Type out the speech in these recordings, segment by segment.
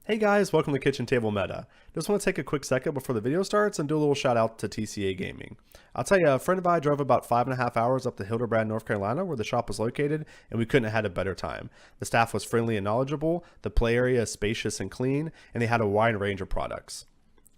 Hey guys, welcome to Kitchen Table Meta. Just want to take a quick second before the video starts and do a little shout out to TCA Gaming. I'll tell you, a friend of mine drove about 5.5 hours up to Hildebrand, North Carolina, where the shop was located, and we couldn't have had a better time. The staff was friendly and knowledgeable, the play area is spacious and clean, and they had a wide range of products.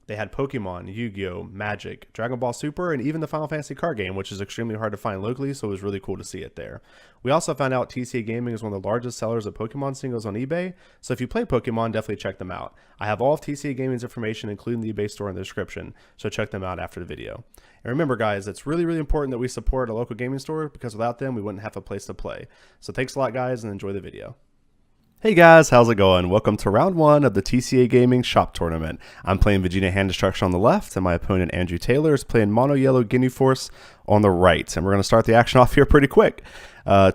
They had Pokemon, Yu-Gi-Oh, Magic, Dragon Ball Super, and even the Final Fantasy card game, which is extremely hard to find locally, so it was really cool to see it there. We also found out TCA Gaming is one of the largest sellers of Pokemon singles on eBay, so if you play Pokemon, definitely check them out. I have all of TCA Gaming's information, including the eBay store in the description, so check them out after the video. And remember guys, it's really, really important that we support a local gaming store, because without them, we wouldn't have a place to play. So thanks a lot guys, and enjoy the video. Hey guys, how's it going? Welcome to round 1 of the TCA Gaming Shop Tournament. I'm playing Vegeta Hand Destruction on the left, and my opponent Andrew Taylor is playing Mono Yellow Ginyu Force on the right. And we're going to start the action off here pretty quick.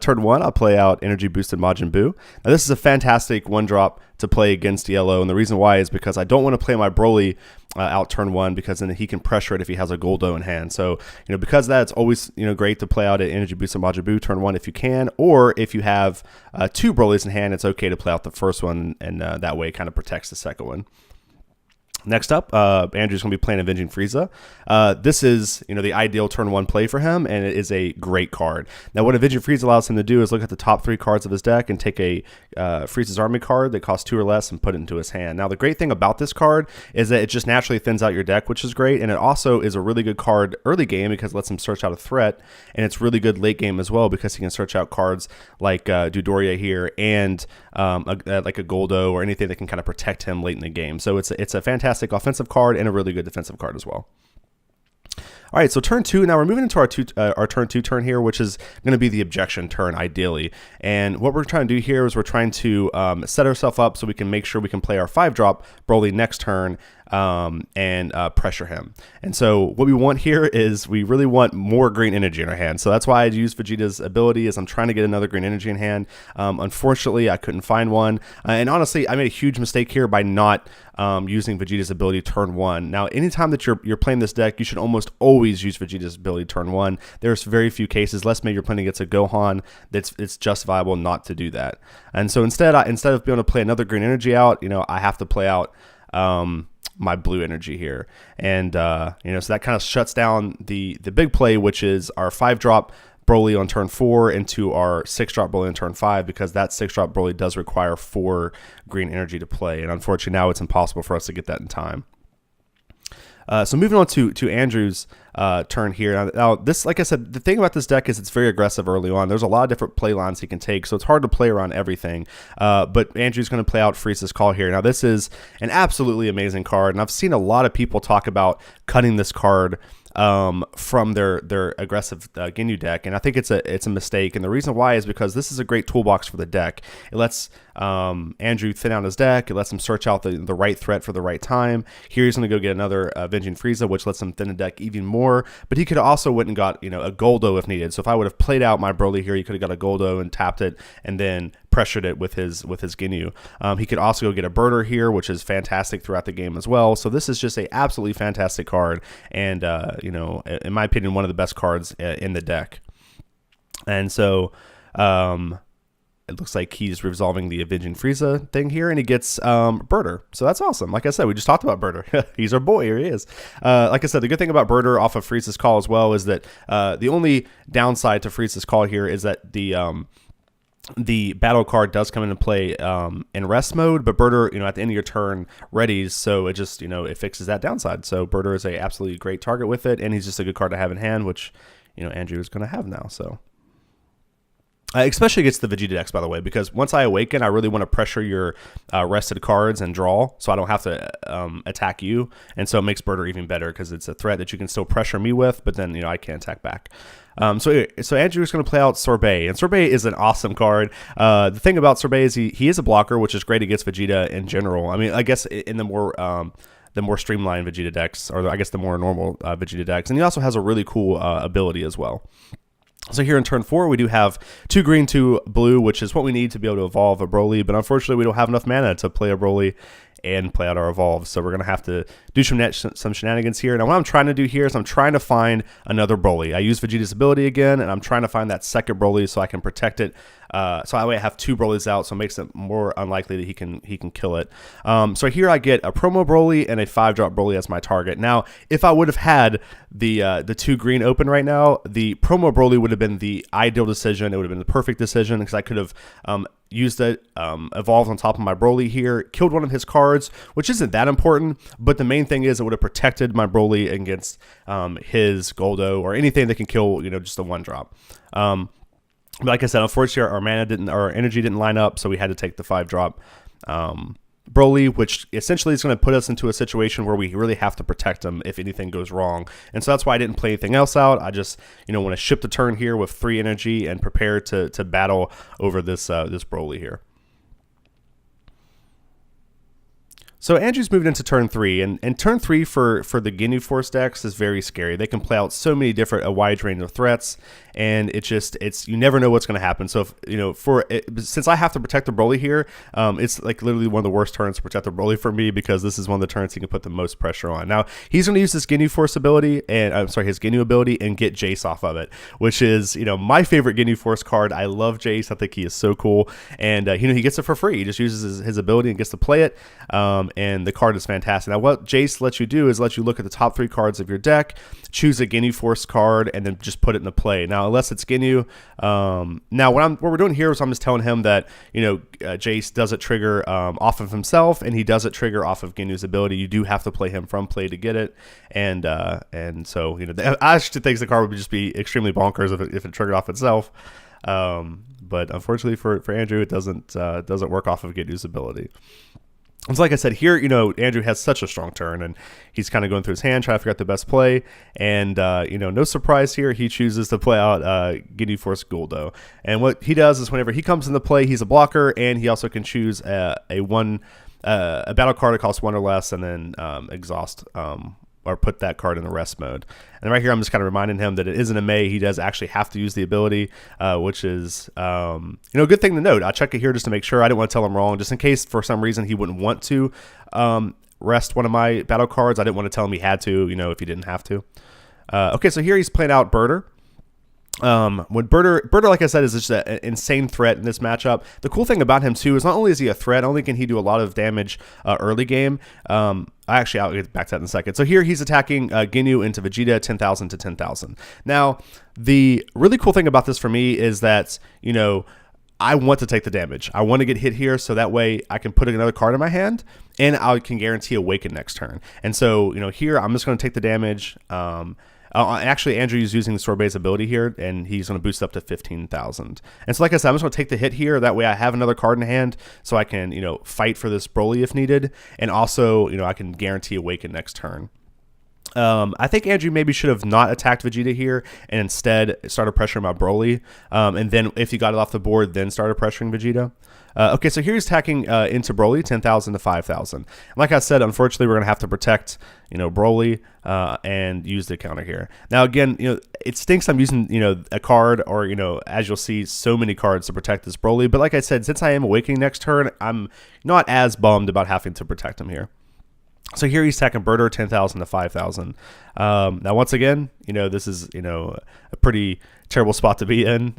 Turn 1, I'll play out Energy Boosted Majin Buu. Now this is a fantastic 1-drop to play against Yellow, and the reason why is because I don't want to play my Broly out turn 1, because then he can pressure it if he has a Goldo in hand. So, because of that, it's always, great to play out an Energy Boosted Majin Buu turn 1 if you can, or if you have 2 Brolys in hand, it's okay to play out the first one, and that way it kind of protects the second one. Next up, Andrew's going to be playing Avenging Frieza. This is, the ideal turn 1 play for him, and it is a great card. Now, what Avenging Frieza allows him to do is look at the top 3 cards of his deck and take a Frieza's Army card that costs 2 or less and put it into his hand. Now, the great thing about this card is that it just naturally thins out your deck, which is great, and it also is a really good card early game because it lets him search out a threat, and it's really good late game as well because he can search out cards like Dodoria here and like a Goldo or anything that can kind of protect him late in the game. So it's a fantastic offensive card and a really good defensive card as well. All right, so turn 2. Now we're moving into our turn 2 turn here, which is going to be the objection turn ideally. And what we're trying to do here is we're trying to set ourselves up so we can make sure we can play our 5-drop Broly next turn and pressure him. And so what we want here is we really want more green energy in our hand. So that's why I use Vegeta's ability, is I'm trying to get another green energy in hand. Unfortunately, I couldn't find one. And honestly, I made a huge mistake here by not using Vegeta's ability turn 1. Now, anytime that you're playing this deck, you should almost always use Vegeta's ability turn 1. There's very few cases, unless maybe you're playing against a Gohan, it's justifiable not to do that. And so instead of being able to play another green energy out, I have to play out my blue energy here. And so that kind of shuts down the big play, which is our 5-drop Broly on turn 4 into our 6-drop Broly on turn 5, because that 6-drop Broly does require 4 green energy to play, and unfortunately now it's impossible for us to get that in time. So moving on to Andrew's turn here. Now this, like I said, the thing about this deck is it's very aggressive early on. There's a lot of different play lines he can take, so it's hard to play around everything. But Andrew's going to play out Frieza's Call here. Now this is an absolutely amazing card, and I've seen a lot of people talk about cutting this card from their aggressive Ginyu deck, and I think it's a mistake. And the reason why is because this is a great toolbox for the deck. It lets Andrew thin out his deck. It lets him search out the right threat for the right time. Here he's going to go get another Avenging Frieza, which lets him thin the deck even more. But he could also went and got a Goldo if needed. So if I would have played out my Broly here, he could have got a Goldo and tapped it and then pressured it with his Ginyu. He could also go get a Birder here, which is fantastic throughout the game as well. So this is just a absolutely fantastic card, and in my opinion, one of the best cards in the deck. And so it looks like he's resolving the Avenging Frieza thing here, and he gets Birder. So that's awesome. Like I said, we just talked about Birder. He's our boy. Here he is. Like I said, the good thing about Birder off of Frieza's Call as well is that the only downside to Frieza's Call here is that the battle card does come into play in rest mode, but Birder, at the end of your turn readies, so it just, it fixes that downside. So Birder is a absolutely great target with it, and he's just a good card to have in hand, which, Andrew is going to have now. So especially against the Vegeta decks, by the way, because once I awaken, I really want to pressure your rested cards and draw, so I don't have to attack you, and so it makes Birder even better because it's a threat that you can still pressure me with, but then I can't attack back. So Andrew's going to play out Sorbet, and Sorbet is an awesome card. The thing about Sorbet is he is a blocker, which is great against Vegeta in general. I mean, I guess in the more streamlined Vegeta decks, or I guess the more normal Vegeta decks, and he also has a really cool ability as well. So here in turn 4, we do have 2 green, 2 blue, which is what we need to be able to evolve a Broly, but unfortunately we don't have enough mana to play a Broly. and play out our evolve. So we're going to have to do some shenanigans here. Now what I'm trying to do here is I'm trying to find another Broly. I use Vegeta's ability again, and I'm trying to find that second Broly so I can protect it. So that way I have 2 Brolys out, so it makes it more unlikely that he can kill it. So here I get a promo Broly and a 5-drop Broly as my target. Now, if I would have had the 2 green open right now, the promo Broly would have been the ideal decision. It would have been the perfect decision because I could have used it, evolved on top of my Broly here, killed one of his cards, which isn't that important, but the main thing is it would have protected my Broly against his Goldo or anything that can kill, just a 1-drop. But like I said, unfortunately, our energy didn't line up, so we had to take the 5-drop Broly, which essentially is going to put us into a situation where we really have to protect him if anything goes wrong. And so that's why I didn't play anything else out. I just, want to ship the turn here with 3 energy and prepare to battle over this Broly here. So Andrew's moved into turn 3, and turn 3 for the Ginyu Force decks is very scary. They can play out so many a wide range of threats, and it's you never know what's going to happen. So if, since I have to protect the Broly here, it's like literally one of the worst turns to protect the Broly for me because this is one of the turns he can put the most pressure on. Now he's going to use this Ginyu Force ability and his Ginyu ability and get Jace off of it, which is my favorite Ginyu Force card. I love Jace. I think he is so cool, and he gets it for free. He just uses his ability and gets to play it. And the card is fantastic. Now, what Jace lets you do is let you look at the top 3 cards of your deck, choose a Ginyu Force card, and then just put it into play. Now, unless it's Ginyu, now what we're doing here is I'm just telling him that Jace does it trigger off of himself, and he does it trigger off of Ginyu's ability. You do have to play him from play to get it, and so I actually think the card would just be extremely bonkers if it triggered off itself. But unfortunately for Andrew, it doesn't work off of Ginyu's ability. And so like I said, here, Andrew has such a strong turn, and he's kind of going through his hand, trying to figure out the best play. And, no surprise here, he chooses to play out Ginyu Force Goldo. And what he does is whenever he comes into play, he's a blocker, and he also can choose a battle card that costs 1 or less, and then exhaust or put that card in the rest mode. And right here, I'm just kind of reminding him that it isn't a May. He does actually have to use the ability, which is, a good thing to note. I check it here just to make sure. I didn't want to tell him wrong, just in case for some reason he wouldn't want to rest one of my battle cards. I didn't want to tell him he had to, if he didn't have to. Okay, so here he's playing out Birder. When Birder, like I said, is just an insane threat in this matchup. The cool thing about him too is not only is he a threat, not only can he do a lot of damage early game. I'll get back to that in a second. So here he's attacking Ginyu into Vegeta 10,000 to 10,000. Now the really cool thing about this for me is that I want to take the damage. I want to get hit here so that way I can put another card in my hand and I can guarantee Awaken next turn. And so here I'm just going to take the damage. Actually, Andrew is using the Sorbet's ability here, and he's going to boost up to 15,000. And so, like I said, I'm just going to take the hit here. That way I have another card in hand, so I can, fight for this Broly if needed. And also, I can guarantee Awaken next turn. I think Andrew maybe should have not attacked Vegeta here and instead started pressuring my Broly. And then if he got it off the board, then started pressuring Vegeta. Okay, so here he's attacking into Broly, 10,000 to 5,000. Like I said, unfortunately, we're going to have to protect, Broly and use the counter here. Now, again, it stinks I'm using, a card or, as you'll see, so many cards to protect this Broly. But like I said, since I am Awakening next turn, I'm not as bummed about having to protect him here. So here he's attacking Birder 10,000 to 5,000. Now, once again, this is, a pretty terrible spot to be in.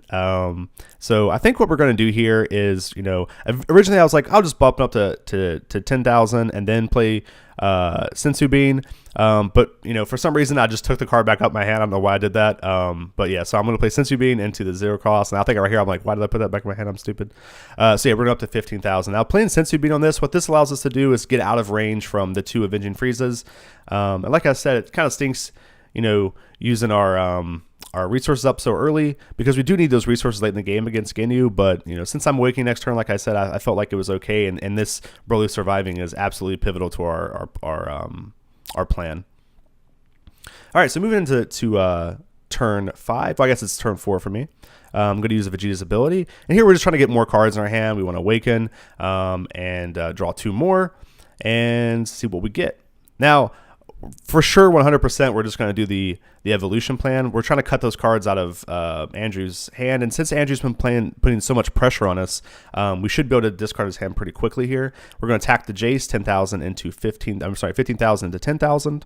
So I think what we're going to do here is, originally I was like, I'll just bump up to 10,000 and then play Sensu Bean. But, for some reason, I just took the card back up my hand. I don't know why I did that. But yeah, so I'm going to play Sensu Bean into the 0 cost. And I think right here, I'm like, why did I put that back in my hand? I'm stupid. So yeah, we're going up to 15,000. Now, playing Sensu Bean on this, what this allows us to do is get out of range from the 2 Avenging Freezes. And like I said, it kind of stinks, using our resources up so early because we do need those resources late in the game against Ginyu. But, since I'm Awakening next turn, like I said, I felt like it was okay. And this Broly surviving is absolutely pivotal to our plan. All right, so moving into turn 5. Well, I guess it's turn 4 for me. I'm going to use Vegeta's ability. And here we're just trying to get more cards in our hand. We want to Awaken and draw 2 more and see what we get. Now, for sure, 100%, we're just going to do the evolution plan. We're trying to cut those cards out of Andrew's hand, and since Andrew's been putting so much pressure on us, we should be able to discard his hand pretty quickly here. We're going to attack the Jace 10,000 into 15,000 into 10,000.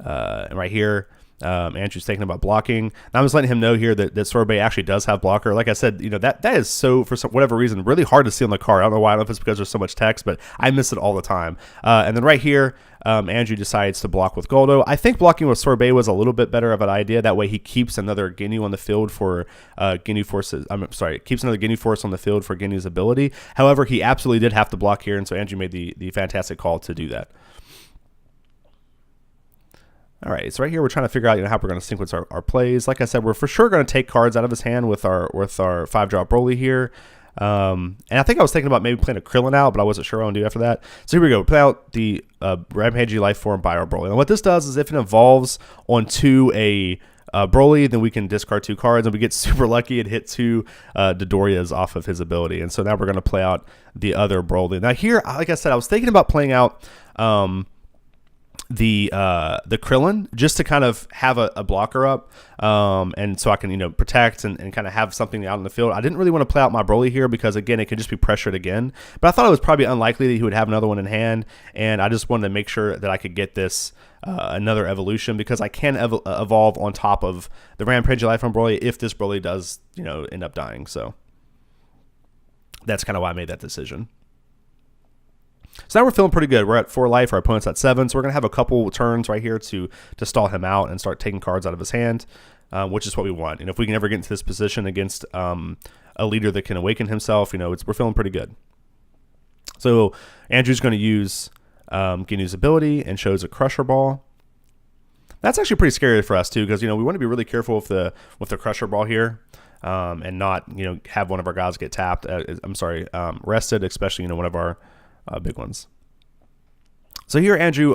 And right here, Andrew's thinking about blocking. Now I'm just letting him know here that Sorbet actually does have blocker. Like I said, that is so, for whatever reason, really hard to see on the card. I don't know why. I don't know if it's because there's so much text, but I miss it all the time. And then right here, Andrew decides to block with Goldo. I think blocking with Sorbet was a little bit better of an idea. That way he keeps another Ginyu on the field for Ginyu forces. Keeps another Ginyu force on the field for Ginyu's ability. However, he absolutely did have to block here, and so Andrew made the fantastic call to do that. All right, so right here we're trying to figure out how we're going to sequence our plays. Like I said, we're for sure going to take cards out of his hand with our 5-drop Broly here. And I think I was thinking about maybe playing a Krillin out, but I wasn't sure what I want to do after that. So here we go. Play out the Rampagey Life Form by our Broly. And what this does is if it evolves onto a Broly, then we can discard 2 cards, and we get super lucky and hit 2 Dodorias off of his ability. And so now we're going to play out the other Broly. Now here, like I said, I was thinking about playing out the Krillin just to kind of have a blocker up, and so I can protect and kind of have something out in the field. I didn't really want to play out my Broly here because again it could just be pressured again, but I thought it was probably unlikely that he would have another one in hand, and I just wanted to make sure that I could get this another evolution because I can evolve on top of the Rampage Life on Broly if this Broly does end up dying. So that's kind of why I made that decision. So now we're feeling pretty good. We're at 4 life. Our opponent's at 7. So we're going to have a couple turns right here to stall him out and start taking cards out of his hand, which is what we want. If we can ever get into this position against a leader that can awaken himself, we're feeling pretty good. So Andrew's going to use Ginyu's ability and shows a Crusher Ball. That's actually pretty scary for us too because we want to be really careful with the Crusher Ball here. And not have one of our guys get tapped. Rested, especially one of our big ones. So here Andrew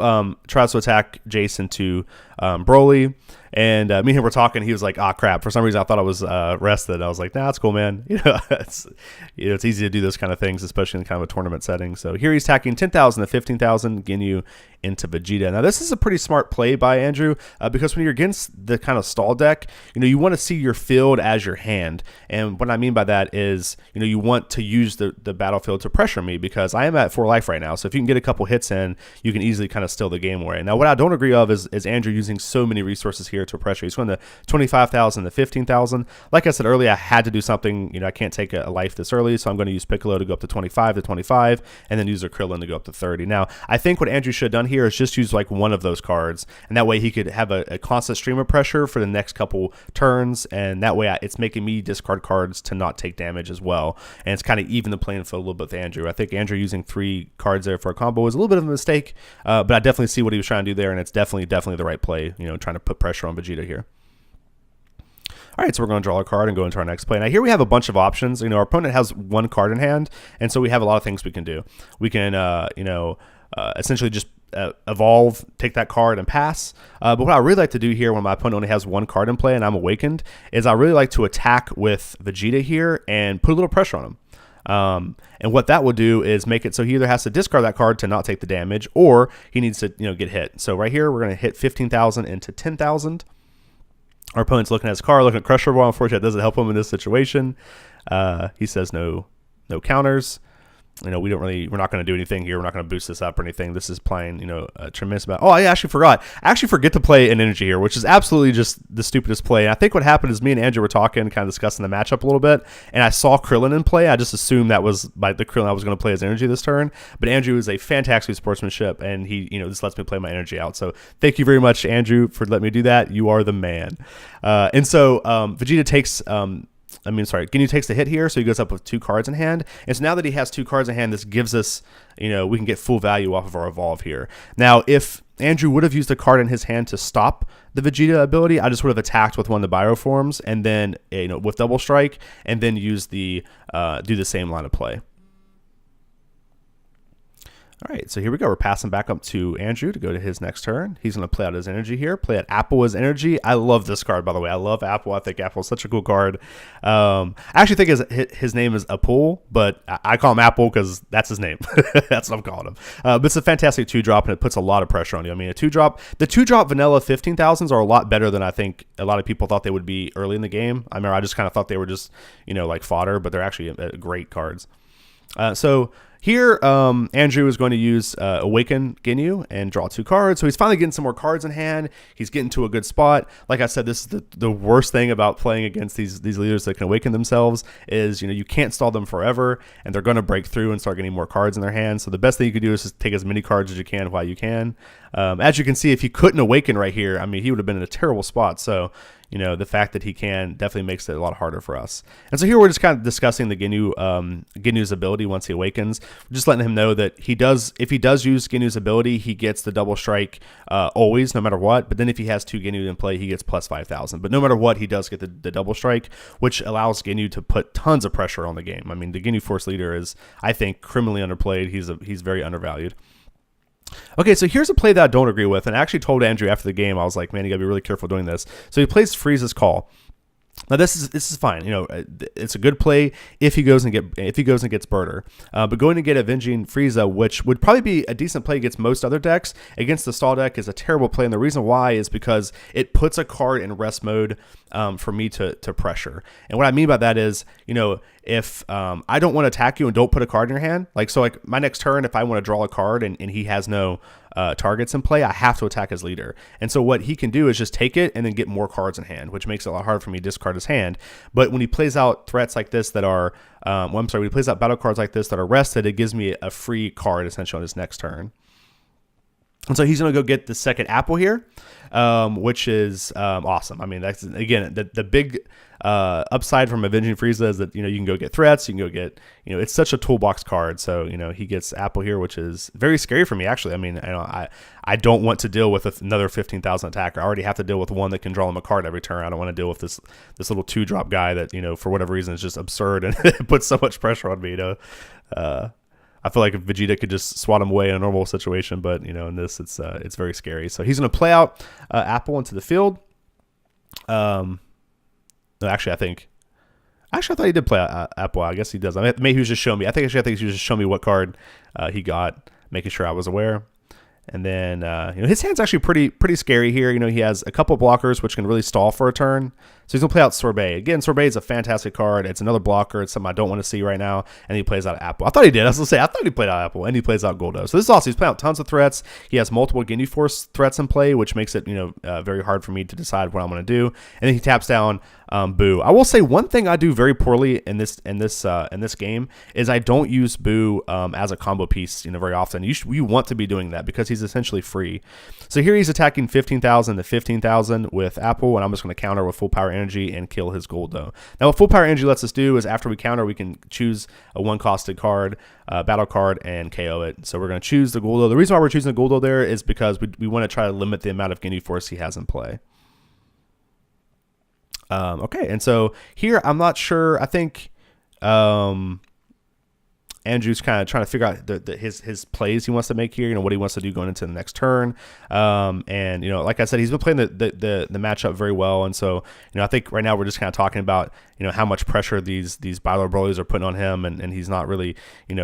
tries to attack Jason to Broly, and me and him were talking. He was like, "Ah, crap!" For some reason, I thought I was rested. I was like, "Nah, it's cool, man. It's easy to do those kind of things, especially in kind of a tournament setting." So here he's attacking 10,000 to 15,000 Ginyu into Vegeta. Now this is a pretty smart play by Andrew because when you're against the kind of stall deck, you want to see your field as your hand, and what I mean by that is you want to use the battlefield to pressure me because I am at 4 life right now. So if you can get a couple hits in, you can easily kind of steal the game away. Now what I don't agree of is Andrew using so many resources here to pressure. He's going to 25,000 to 15,000. Like I said earlier, I had to do something. I can't take a life this early, so I'm going to use Piccolo to go up to 25 to 25, and then use a Krillin to go up to 30. Now I think what Andrew should have done here is just use like one of those cards, and that way he could have a constant stream of pressure for the next couple turns, and that way it's making me discard cards to not take damage as well, and it's kind of even the playing field a little bit with Andrew. I think Andrew using 3 cards there for a combo was a little bit of a mistake, but I definitely see what he was trying to do there, and it's definitely the right play, trying to put pressure on Vegeta here. All right, so we're going to draw a card and go into our next play. Now here we have a bunch of options. Our opponent has 1 card in hand, and so we have a lot of things we can do. We can, essentially just evolve, take that card, and pass. But what I really like to do here when my opponent only has 1 card in play and I'm awakened is I really like to attack with Vegeta here and put a little pressure on him. And what that will do is make it so he either has to discard that card to not take the damage, or he needs to get hit. So right here we're going to hit 15,000 into 10,000. Our opponent's looking at his card, looking at Crusher Ball. Unfortunately, that doesn't help him in this situation. He says no counters. We're not going to do anything here. We're not going to boost this up or anything. This is playing, a tremendous amount. Oh, I actually forgot. I actually forget to play an energy here, which is absolutely just the stupidest play. And I think what happened is me and Andrew were talking, kind of discussing the matchup a little bit, and I saw Krillin in play. I just assumed that was by the Krillin I was going to play as energy this turn. But Andrew is a fantastic sportsmanship, and he, this lets me play my energy out. So thank you very much, Andrew, for letting me do that. You are the man. And so Vegeta takes... Ginyu takes the hit here, so he goes up with 2 cards in hand. And so now that he has 2 cards in hand, this gives us, we can get full value off of our evolve here. Now, if Andrew would have used a card in his hand to stop the Vegeta ability, I just would have attacked with one of the bioforms, and then, with double strike, and then use the, do the same line of play. All right, so here we go. We're passing back up to Andrew to go to his next turn. He's going to play out his energy here. Play out Apple as energy. I love this card, by the way. I love Apple. I think Apple is such a cool card. I actually think his name is Apple, but I call him Apple because that's his name. That's what I'm calling him. But it's a fantastic 2-drop, and it puts a lot of pressure on you. I mean, the 2-drop vanilla 15,000s are a lot better than I think a lot of people thought they would be early in the game. I remember I just kind of thought they were just, like fodder, but they're actually great cards. So here, Andrew is going to use Awaken Ginyu and draw 2 cards. So he's finally getting some more cards in hand. He's getting to a good spot. Like I said, this is the worst thing about playing against these leaders that can awaken themselves is, you can't stall them forever, and they're going to break through and start getting more cards in their hands. So the best thing you could do is just take as many cards as you can while you can. As you can see, if he couldn't awaken right here, I mean, he would have been in a terrible spot. So, the fact that he can definitely makes it a lot harder for us. And so here we're just kind of discussing the Ginyu's ability once he awakens. We're just letting him know that if he does use Ginyu's ability, he gets the double strike always, no matter what. But then if he has 2 Ginyu in play, he gets plus 5,000. But no matter what, he does get the double strike, which allows Ginyu to put tons of pressure on the game. I mean, the Ginyu Force leader is, I think, criminally underplayed. He's very undervalued. Okay, so here's a play that I don't agree with, and I actually told Andrew after the game, I was like, man, you gotta be really careful doing this. So he plays Frieza's Call. Now this is fine. It's a good play if he goes and gets Birder. But going to get Avenging Frieza, which would probably be a decent play against most other decks, against the stall deck is a terrible play. And the reason why is because it puts a card in rest mode for me to pressure. And what I mean by that is, if I don't want to attack you and don't put a card in your hand, like my next turn, if I want to draw a card and he has no targets in play, I have to attack his leader. And so what he can do is just take it and then get more cards in hand, which makes it a lot harder for me to discard his hand. But when he plays out threats like this that are, when he plays out battle cards like this that are rested, it gives me a free card essentially on his next turn. And so he's going to go get the second Apple here, which is awesome. I mean, that's, again, the big upside from Avenging Frieza is that, you can go get threats, you can go get, it's such a toolbox card. So, he gets Apple here, which is very scary for me, actually. I mean, I don't want to deal with another 15,000 attacker. I already have to deal with one that can draw him a card every turn. I don't want to deal with this little 2-drop guy that, for whatever reason is just absurd and it puts so much pressure on me, I feel like if Vegeta could just swat him away in a normal situation, but in this, it's very scary. So he's going to play out Apple into the field. No, actually, I thought he did play Apple. I guess he does. I mean, maybe he was just showing me. I think he was just showing me what card he got, making sure I was aware. And then his hand's actually pretty scary here. He has a couple blockers which can really stall for a turn. So he's gonna play out Sorbet. Again, Sorbet is a fantastic card. It's another blocker. It's something I don't want to see right now. And he plays out Apple. I thought he did. I was gonna say I thought he played out Apple, and he plays out Goldo. So this is awesome. He's playing out tons of threats. He has multiple Ginyu Force threats in play, which makes it very hard for me to decide what I'm gonna do. And then he taps down Boo. I will say one thing I do very poorly in this game is I don't use Boo as a combo piece very often. You want to be doing that because he's essentially free. So here he's attacking 15,000 to 15,000 with Apple, and I'm just going to counter with full power energy and kill his Goldo. Now what full power energy lets us do is after we counter, we can choose a 1-costed card, battle card, and KO it. So we're going to choose the Goldo. The reason why we're choosing the Goldo there is because we want to try to limit the amount of Ginyu Force he has in play. Okay, and so here I'm not sure. I think Andrew's kind of trying to figure out his plays he wants to make here. What he wants to do going into the next turn. And like I said, he's been playing the matchup very well. And so I think right now we're just kind of talking about how much pressure these Byler Brothers are putting on him, and he's not really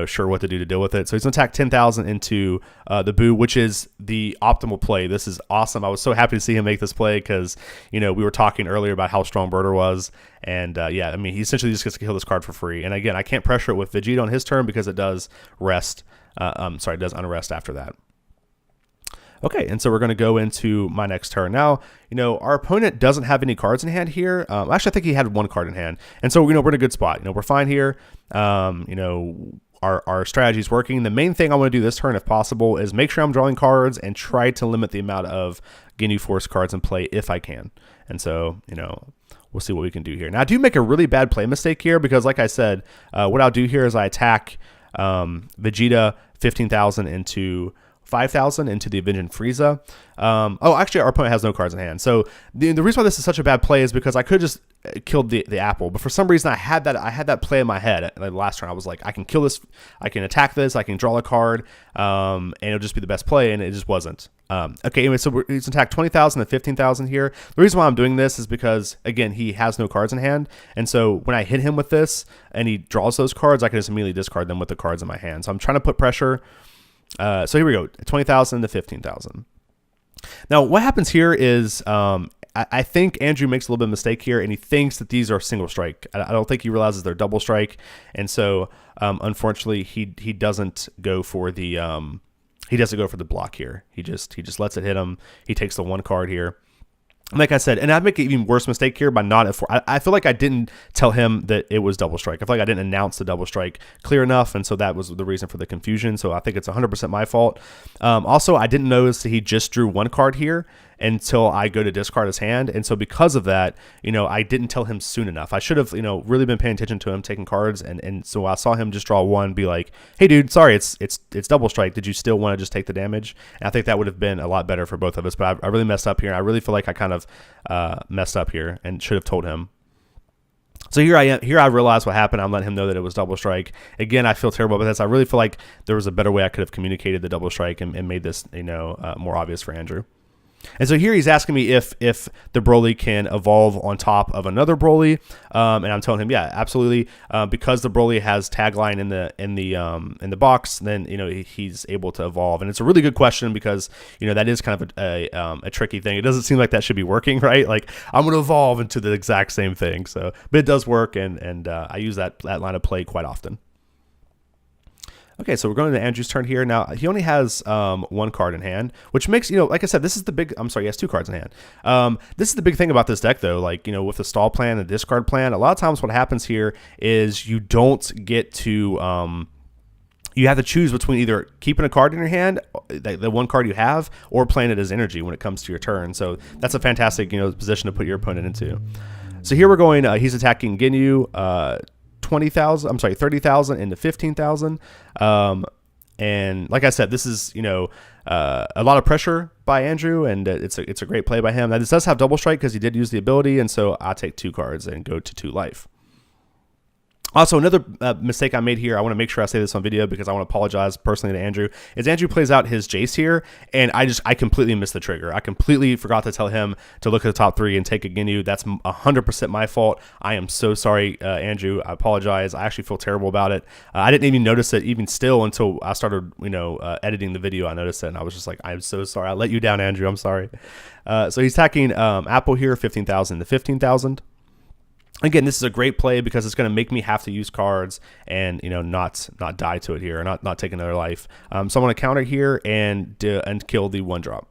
sure what to do to deal with it. So he's gonna attack 10,000 into the Boo, which is the optimal play. This is awesome. I was so happy to see him make this play because we were talking earlier about how strong Birder was, and yeah, I mean he essentially just gets to kill this card for free. And again, I can't pressure it with Vegeta on his turn because it does rest. It does unrest after that. Okay, and so we're going to go into my next turn. Now, our opponent doesn't have any cards in hand here. Actually, I think he had 1 card in hand. And so, we're in a good spot. We're fine here. Our strategy is working. The main thing I want to do this turn, if possible, is make sure I'm drawing cards and try to limit the amount of Ginyu Force cards in play if I can. And so, we'll see what we can do here. Now, I do make a really bad play mistake here because, like I said, what I'll do here is I attack Vegeta 15,000 into 5,000 into the Avenging Frieza. Oh, actually, our opponent has no cards in hand. So the reason why this is such a bad play is because I could just killed the apple, but for some reason I had that play in my head. The last turn I was like, I can kill this, I can attack this, I can draw a card, and it'll just be the best play, and it just wasn't. Okay, anyway, so he's attacked 20,000 and 15,000 here. The reason why I'm doing this is because, again, he has no cards in hand, and so when I hit him with this and he draws those cards, I can just immediately discard them with the cards in my hand. So I'm trying to put pressure. So here we go, 20,000 to 15,000. Now, what happens here is I think Andrew makes a little bit of a mistake here, and he thinks that these are single strike. I don't think he realizes they're double strike, and so unfortunately, he doesn't go for the block here. He just lets it hit him. He takes the one card here. Like I said, and I'd make an even worse mistake here by not. I feel like I didn't tell him that it was double strike. I feel like I didn't announce the double strike clear enough, and so that was the reason for the confusion. So I think it's 100% my fault. Also, I didn't notice that he just drew one card here until I go to discard his hand, and so because of that, I didn't tell him soon enough. I should have, really been paying attention to him taking cards, and so I saw him just draw one, be like, "Hey, dude, sorry, it's double strike. Did you still want to just take the damage?" And I think that would have been a lot better for both of us. But I really messed up here. I really feel like I kind of messed up here and should have told him. So here I am. Here I realized what happened. I'm letting him know that it was double strike. Again, I feel terrible about this. I really feel like there was a better way I could have communicated the double strike and made this, more obvious for Andrew. And so here he's asking me if the Broly can evolve on top of another Broly, and I'm telling him, yeah, absolutely. Because the Broly has tagline in the box, then he's able to evolve, and it's a really good question because that is kind of a tricky thing. It doesn't seem like that should be working, right? Like I'm going to evolve into the exact same thing. So, but it does work, and I use that line of play quite often. Okay, so we're going to Andrew's turn here. Now, he only has one card in hand, which makes, like I said, this is the big, I'm sorry, he has two cards in hand. This is the big thing about this deck, though. Like, with the stall plan and the discard plan, a lot of times what happens here is you don't get to, you have to choose between either keeping a card in your hand, the one card you have, or playing it as energy when it comes to your turn. So that's a fantastic, position to put your opponent into. So here we're going, he's attacking Ginyu, 30,000 into 15,000. And like I said, this is, a lot of pressure by Andrew, and it's a great play by him. Now this does have double strike because he did use the ability, and so I take 2 cards and go to 2 life. Also, another mistake I made here, I want to make sure I say this on video because I want to apologize personally to Andrew, is Andrew plays out his Jace here, and I completely missed the trigger. I completely forgot to tell him to look at the top 3 and take a Ginyu. That's 100% my fault. I am so sorry, Andrew. I apologize. I actually feel terrible about it. I didn't even notice it even still until I started, editing the video. I noticed it, and I was just like, I'm so sorry. I let you down, Andrew. I'm sorry. So he's attacking Apple here, 15,000 to 15,000. Again, this is a great play because it's going to make me have to use cards and not die to it here, not take another life. So I'm going to counter here and kill the 1-drop.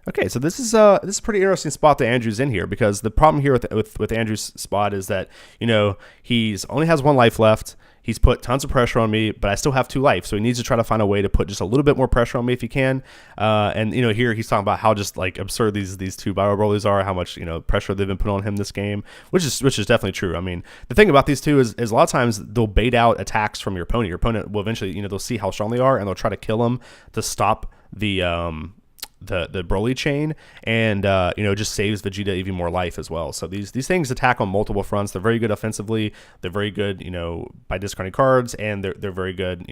Okay, so this is a pretty interesting spot that Andrew's in here, because the problem here with Andrew's spot is that he's only has 1 life left. He's put tons of pressure on me, but I still have 2 life, so he needs to try to find a way to put just a little bit more pressure on me if he can. And here he's talking about how just like absurd these 2 Bio Broly's are, how much pressure they've been put on him this game, which is definitely true. I mean, the thing about these 2 is a lot of times they'll bait out attacks from your opponent. Your opponent will eventually they'll see how strong they are, and they'll try to kill them to stop the Broly chain, and just saves Vegeta even more life as well. So these things attack on multiple fronts. They're very good offensively. They're very good by discarding cards, and they're very good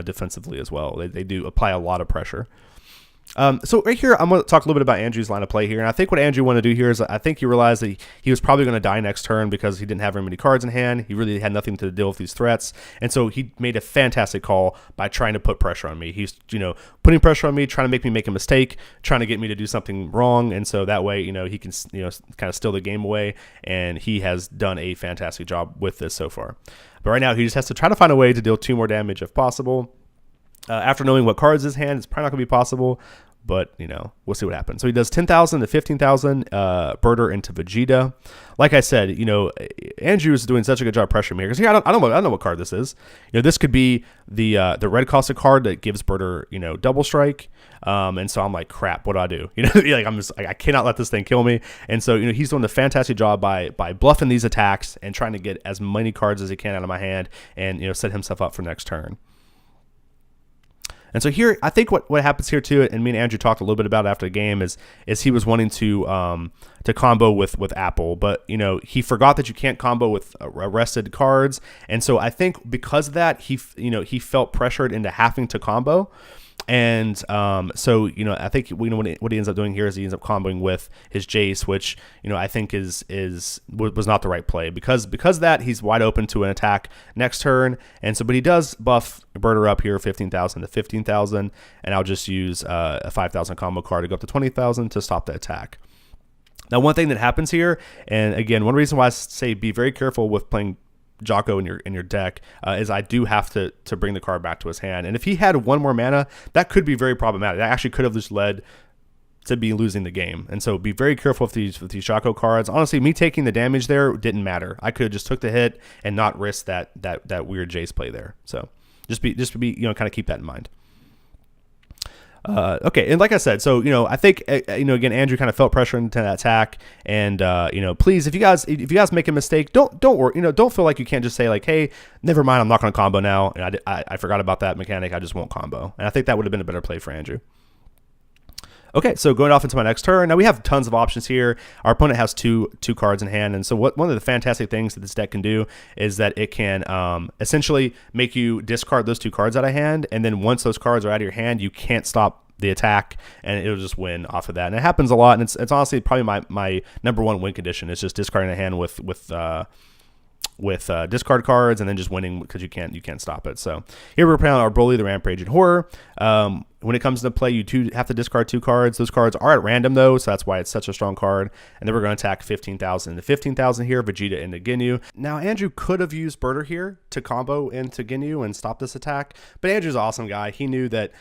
defensively as well. They do apply a lot of pressure. So right here, I'm going to talk a little bit about Andrew's line of play here. And I think what Andrew wanted to do here is I think he realized that he was probably going to die next turn because he didn't have very many cards in hand. He really had nothing to deal with these threats. And so he made a fantastic call by trying to put pressure on me. He's, putting pressure on me, trying to make me make a mistake, trying to get me to do something wrong. And so that way, he can, kind of steal the game away. And he has done a fantastic job with this so far. But right now, he just has to try to find a way to deal 2 more damage if possible. After knowing what cards his hand, it's probably not going to be possible, but you know, we'll see what happens. So he does 10,000 to 15,000 birder into Vegeta. Like I said, you know, Andrew is doing such a good job pressuring me here, because here I don't know what card this is. You know, this could be the red costed card that gives birder, you know, double strike. And so I'm like, crap, what do I do? You know, like I'm just like, I cannot let this thing kill me. And so, you know, he's doing a fantastic job by bluffing these attacks and trying to get as many cards as he can out of my hand, and you know, set himself up for next turn. And so here, I think what happens here too, and me and Andrew talked a little bit about it after the game, is he was wanting to combo with Apple, but you know, he forgot that you can't combo with arrested cards, and so I think because of that, he felt pressured into having to combo. And so, you know, I think what he ends up doing here is he ends up comboing with his Jace, which, you know, I think was not the right play, because of that, he's wide open to an attack next turn. And so, but he does buff birder up here 15,000 to 15,000, and I'll just use a 5,000 combo card to go up to 20,000 to stop the attack. Now, one thing that happens here, and again, one reason why I say be very careful with playing Jocko in your deck, is I do have to bring the card back to his hand, and if he had one more mana, that could be very problematic. That actually could have just led to be losing the game. And so be very careful with these Jocko cards. Honestly, me taking the damage there didn't matter. I could have just took the hit and not risk that weird Jace play there. So just be you know, kind of keep that in mind. Okay, and like I said, so you know, I think you know, again, Andrew kind of felt pressure into that attack, and you know, please, if you guys make a mistake, don't worry, you know, don't feel like you can't just say like, hey, never mind, I'm not going to combo now, and I forgot about that mechanic, I just won't combo, and I think that would have been a better play for Andrew. Okay, so going off into my next turn. Now we have tons of options here. Our opponent has two cards in hand, and so one of the fantastic things that this deck can do is that it can essentially make you discard those two cards out of hand, and then once those cards are out of your hand, you can't stop the attack, and it'll just win off of that. And it happens a lot, and it's honestly probably my number one win condition. It's just discarding a hand with discard cards, and then just winning because you can't stop it. So here we're playing our Broly, the Rampaging Horror. When it comes into play, you have to discard two cards. Those cards are at random though, so that's why it's such a strong card. And then we're going to attack 15,000 into 15,000 here, Vegeta into Ginyu. Now Andrew could have used birder here to combo into Ginyu and stop this attack, but Andrew's an awesome guy. He knew that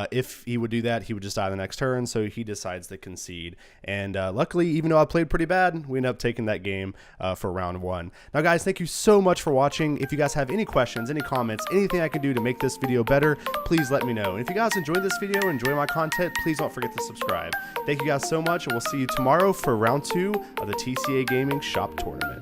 if he would do that, he would just die the next turn, so he decides to concede. And luckily, even though I played pretty bad, we ended up taking that game for round one. Now guys, thank you so much for watching. If you guys have any questions, any comments, anything I can do to make this video better, please let me know. And if you guys enjoyed this video, enjoy my content, please don't forget to subscribe. Thank you guys so much, and we'll see you tomorrow for round 2 of the TCA Gaming Shop Tournament.